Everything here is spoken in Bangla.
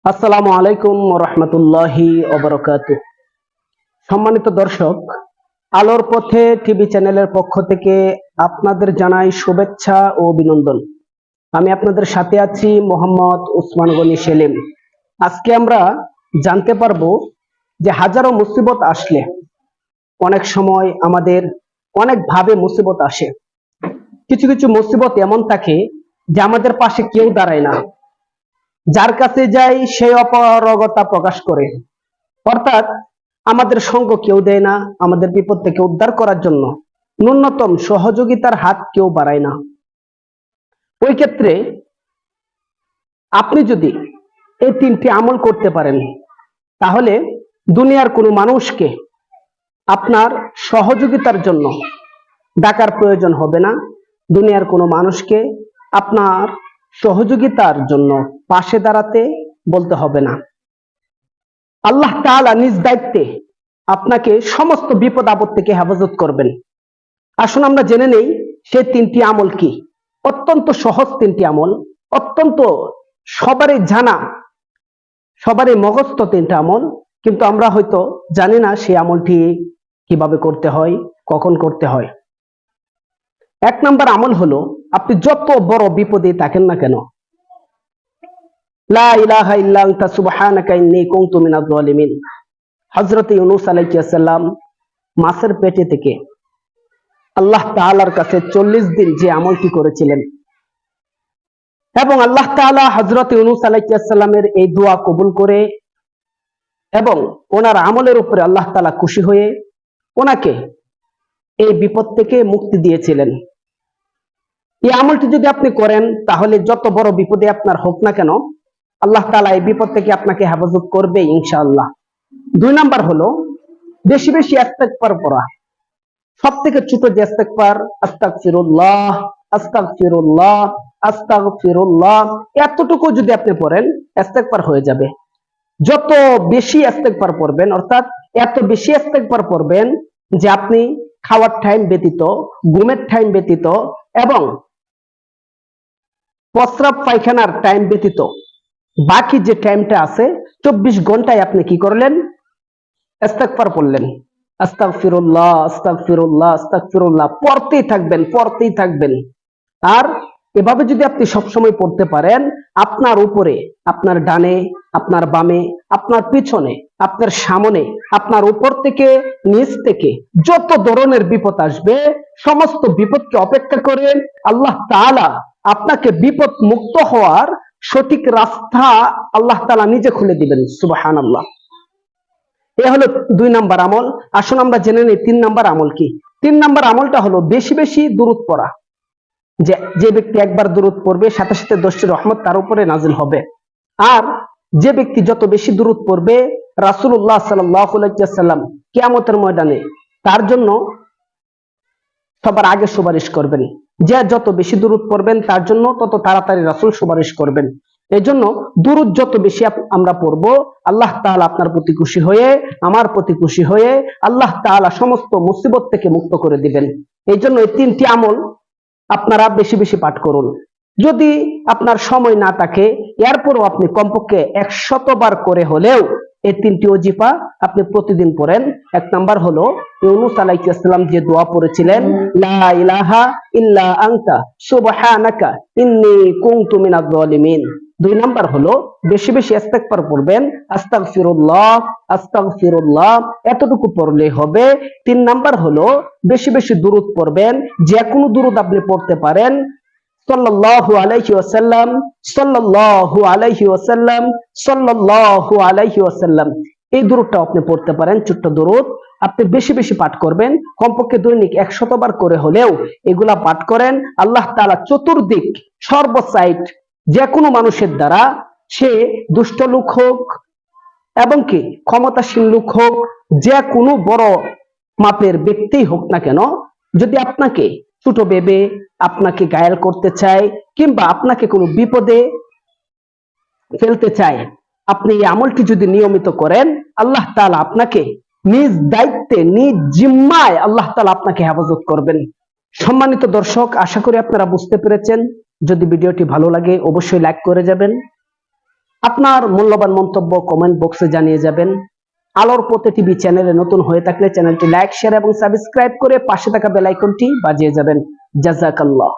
আসসালামু আলাইকুম ওয়া রাহমাতুল্লাহি ওয়া বারাকাতুহু। সম্মানিত দর্শক, আলোর পথে টিভি চ্যানেলের পক্ষ থেকে আপনাদের জানাই শুভেচ্ছা ও অভিনন্দন। আমি আপনাদের সাথে আছি মোহাম্মদ উসমান গনি সেলিম। আজকে আমরা জানতে পারবো যে হাজারো মুসিবত আসলে অনেক সময় আমাদের অনেক ভাবে মুসিবত আসে। কিছু কিছু মুসিবত এমন থাকে যে আমাদের পাশে কেউ দাঁড়ায় না, যার কাছে যাই সেই অপারগতা প্রকাশ করে, অর্থাৎ আমাদের সঙ্গ কেউ দেয় না, আমাদের বিপদ থেকে উদ্ধার করার জন্য ন্যূনতম সহযোগিতার হাত কেউ বাড়ায় না। ওই ক্ষেত্রে আপনি যদি এই তিনটি আমল করতে পারেন, তাহলে দুনিয়ার কোনো মানুষকে আপনার সহযোগিতার জন্য ডাকার প্রয়োজন হবে না। দুনিয়ার কোনো মানুষকে আপনার সহযোগিতার জন্য পাশে দাঁড়াতে বলতে হবে না। আল্লাহ তাআলা নিজ দায়িত্বে আপনাকে সমস্ত বিপদ আপদ থেকে হেফাজত করবেন। আসুন আমরা জেনে নেই সে তিনটি আমল কি। অত্যন্ত সহজ তিনটি আমল, অত্যন্ত সবারই জানা, সবারই মুখস্থ তিনটা আমল, কিন্তু আমরা হয়তো জানি না সেই আমলটি কিভাবে করতে হয়, কখন করতে হয়। এক নাম্বার আমল হলো, আপনি যত বড় বিপদে থাকেন না কেন, লা ইলাহা ইল্লা আনতা সুবহানাকা ইন্নী কুনতু মিনাজ জালিমিন। হযরত ইউনূস আলাইহিস সালাম মাছের পেটে থেকে আল্লাহ তাআলার কাছে 40 দিন যে আমলটি করেছিলেন, এবং আল্লাহ তাআলা হযরত ইউনূস আলাইহিস সালামের এই দোয়া কবুল করে এবং ওনার আমলের উপরে আল্লাহ তাআলা খুশি হয়ে ওনাকে এই বিপদ থেকে মুক্তি দিয়েছিলেন। এই আমলটি যদি আপনি করেন, তাহলে যত বড় বিপদে আপনার হোক না কেন, আল্লাহ তাআলা এই বিপদ থেকে আপনাকে হেফাজত করবে ইনশাআল্লাহ। দুই নাম্বার হলো বেশি বেশি ইস্তেগফার পড়া। সব থেকে ছোট যে ইস্তেগফার, আস্তাগফিরুল্লাহ আস্তাগফিরুল্লাহ আস্তাগফিরুল্লাহ, এতটুকু যদি আপনি পড়েন, ইস্তেগফার হয়ে যাবে। যত বেশি ইস্তেগফার পড়বেন, অর্থাৎ এত বেশি ইস্তেগফার পড়বেন যে আপনি খাওয়ার টাইম ব্যতীত, ঘুমের টাইম ব্যতীত এবং প্রস্রাব পায়খানার টাইম ব্যতীত বাকি যে টাইমটা আছে 24 ঘন্টায় আপনি কি করলেন? ইস্তেগফার পড়লেন। আস্তাগফিরুল্লাহ আস্তাগফিরুল্লাহ আস্তাগফিরুল্লাহ পড়তেই থাকবেন, পড়তেই থাকবেন। আর এভাবে যদি আপনি সবসময় পড়তে পারেন, আপনার উপরে, আপনার ডানে, আপনার বামে, আপনার পিছনে, আপনার সামনে, আপনার উপর থেকে নিচ থেকে যত ধরনের বিপদ আসবে, সমস্ত বিপদকে অপেক্ষা করে আল্লাহ তাআলা আপনাকে বিপদ মুক্ত হওয়ার সঠিক রাস্তা আল্লাহ তাআলা নিজে খুলে দিবেন। সুবহানাল্লাহ। এ হলো দুই নাম্বার আমল। আসুন আমরা জেনে নিই তিন নাম্বার আমল কি। তিন নাম্বার আমলটা হলো বেশি বেশি দুরূদ পড়া। যে ব্যক্তি একবার দুরূদ পড়বে, সাথে সাথে 10টি রহমত তার উপরে নাজিল হবে। আর যে ব্যক্তি যত বেশি দুরূদ পড়বে, রাসূলুল্লাহ সাল্লাল্লাহু আলাইহি ওয়াসাল্লাম কিয়ামতের ময়দানে তার জন্য সবার আগে সুপারিশ করবেন। যে যত বেশি দুরূদ পড়বেন, তার জন্য তত তাড়াতাড়ি রাসূল সুপারিশ করবেন। এজন্য দুরূদ যত বেশি আমরা পড়ব, আল্লাহ তাআলা আপনার প্রতি খুশি হয়ে, আমার প্রতি খুশি হয়ে আল্লাহ তাআলা সমস্ত মুসিবত থেকে মুক্ত করে দিবেন। এই জন্য এই তিনটি আমল আপনারা বেশি বেশি পাঠ করুন। যদি আপনার সময় না থাকে, এরপরও আপনি কমপক্ষে 100 বার করে হলেও এই তিনটি ওজিফা আপনি প্রতিদিন পড়েন। এক নাম্বার হলো ইউনূস আলাইহিস সালাম যে দোয়া পড়েছিলেন, লা ইলাহা ইল্লা আনতা সুবহানাকা ইন্নী কুনতু মিনাজ জালিমিন। দুই নাম্বার হলো বেশি বেশি ইস্তেগফার পড়বেন, আস্তাগফিরুল্লাহ আস্তাগফিরুল্লাহ এতটুকু পড়লেই হবে। তিন নাম্বার হলো বেশি বেশি দুরূদ পড়বেন, যে কোনো দুরূদ আপনি পড়তে পারেন। সাল্লাল্লাহু আলাইহি ওয়াসাল্লাম সাল্লাল্লাহু আলাইহি ওয়াসাল্লাম সাল্লাল্লাহু আলাইহি ওয়াসাল্লাম, এই দুরূদটা আপনি পড়তে পারেন। ছোট্ট দুরূদ আপনি বেশি বেশি পাঠ করবেন, কমপক্ষে দৈনিক 100 বার করে হলেও এগুলা পাঠ করেন। আল্লাহ তাআলা চতুর্দিক সর্বসাইড যে কোনো মানুষের দ্বারা, সে দুষ্ট লোক হোক এবং কি ক্ষমতাসীন লোক হোক, যে কোনো বড় মাপের ব্যক্তি হোক না কেন, যদি আপনাকে ছোট ভেবে আপনাকে ঘায়েল করতে চায় কিংবা আপনাকে কোনো বিপদে ফেলতে চায়, আপনি এই আমলটি যদি নিয়মিত করেন, আল্লাহ তাআলা আপনাকে নিজ দায়িত্বে, নিজ জিম্মায় আল্লাহ তাআলা আপনাকে হেফাজত করবেন। সম্মানিত দর্শক, আশা করি আপনারা বুঝতে পেরেছেন। যদি ভিডিওটি ভালো লাগে অবশ্যই লাইক করে যাবেন। আপনার মূল্যবান মন্তব্য কমেন্ট বক্সে জানিয়ে যাবেন। আলোর পথে টিভি চ্যানেলে নতুন হয়ে থাকলে চ্যানেলটি লাইক, শেয়ার এবং সাবস্ক্রাইব করে পাশে থাকা বেল আইকনটি বাজিয়ে যাবেন। জাযাকাল্লাহ।